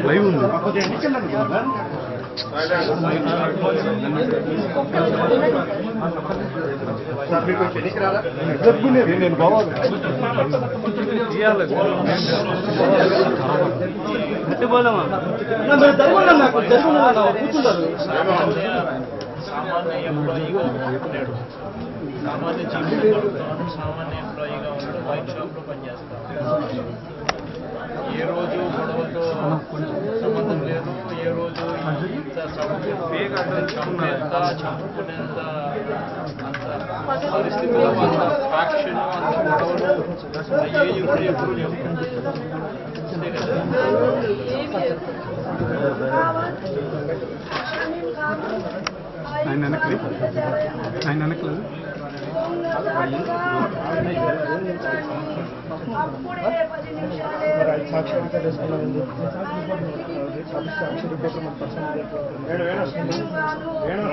Live ఉంది. నేను బావాలి సామాన్య ఎంప్లాయీగా ఉన్నాడు, సామాన్య జీవితంలో సామాన్య ఎంప్లాయీగా ఉన్నాడు, వైన్ షాప్లో పనిచేస్తాడు. ఏ రోజు గొడవతో సంబంధం లేదు, ఏ రోజు ఇంత చంపేంత చంపుకునేంత అంత పరిస్థితుల్లో అంత ఫ్యాక్షన్ అంత గొడవలు అయ్యే ఇప్పుడు ఎప్పుడు లేవు. అంతే కదా. ఆయన వెనకలేదు సాక్షి తెలుసుకున్నాం.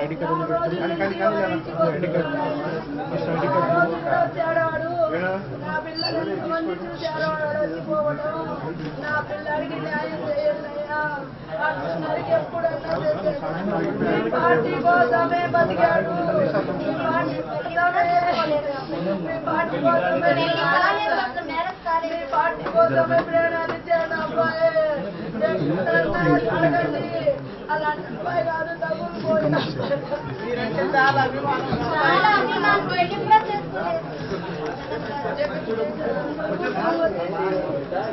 ఐడి కార్డు నా పిల్లడికి న్యాయం చేయాలయ్యా. అందరికి ఎప్పుడన్నా పార్టీ కోసమే బతికాడు, పార్టీ కోసమే ప్రేరణ ఇచ్చాడు అబ్బాయి. అడగండి, అలాంటి అబ్బాయి కాదు, తగులుకోడు. చాలా అభిమానం.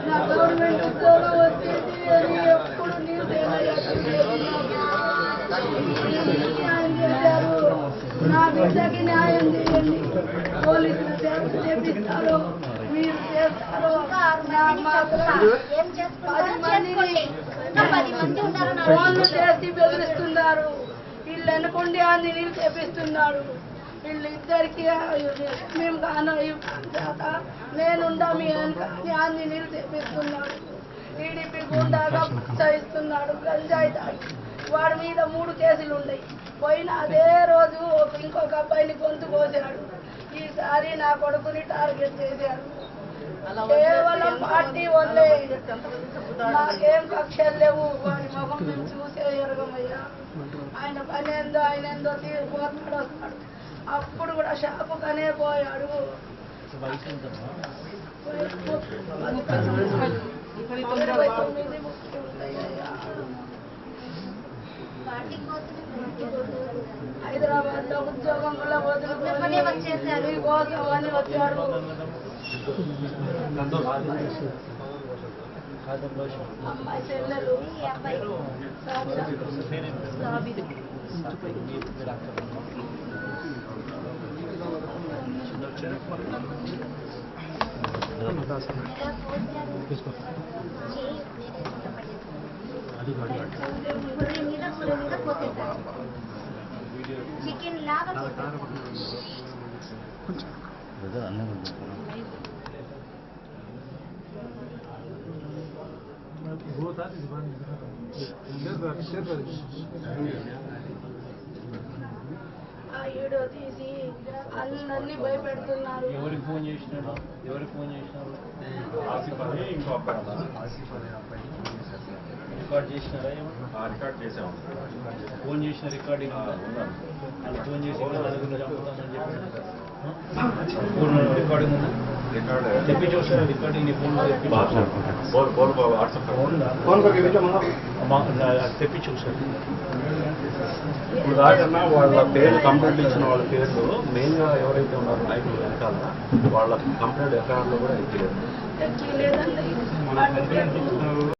నా గవర్నమెంట్ ఉద్యోగం వచ్చేసి ఎప్పుడు న్యాయం చేశారు. నా బిడ్డకి న్యాయం చేయండి. పోలీసులు చేపిస్తారు, మీరు చేస్తారు. ఫోన్లు చేసి బెదిరిస్తున్నారు. వీళ్ళు అనుకుంటే అన్ని నీళ్ళు చేపిస్తున్నాడు. వీళ్ళు ఇద్దరికి మేము కాక నేనుండా మీ అన్ని నీళ్ళు చేపిస్తున్నాడు. టీడీపీ గుండాగా ప్రోత్సహిస్తున్నాడు. గంజాయి తాగి వాడి మీద 3 కేసులు ఉన్నాయి. పోయిన అదే రోజు ఇంకొక అబ్బాయిని గొంతు కోసాడు. ఈసారి నా కొడుకుని టార్గెట్ చేశాడు. కేవలం పార్టీ వల్లే, నాకేం కక్షలు లేవు. వాడి ముఖం చూసే ఎరగమయ్యా. ఆయన పని ఏందో ఆయన ఏందో తీరిపోతాడు, వస్తాడు. అప్పుడు కూడా షాపుకనే పోయాడు. హైదరాబాద్ లో ఉద్యోగం వల్ల వదిలిపోయి కోసం అని వచ్చాడు. అమ్మాయి చెల్లెలు చికెన్ లాగా ఆ వీడియో తీసి అందరినీ భయపెడుతున్నారు. ఎవరికి ఫోన్ చేసినారు? రికార్డ్ చేసినారా? రికార్డ్ చేసాము. ఫోన్ చేసిన రికార్డింగ్ ఉన్నాను. వాళ్ళు ఫోన్ చేసి నలుగురిని చంపుతామని చెప్పి రికార్డింగ్ ఉందా? తెప్పి చూసారా రికార్డింగ్? తెప్పి చూసారు. ఇప్పుడు దాకన్నా వాళ్ళ పేర్లు కంప్లైంట్ ఇచ్చిన వాళ్ళ పేర్లు మెయిన్గా ఎవరైతే ఉన్నారో నాయకులు వెనకాల వాళ్ళ కంప్లైంట్ ఎఫ్ఐఆర్లో కూడా ఎక్కిలేదు.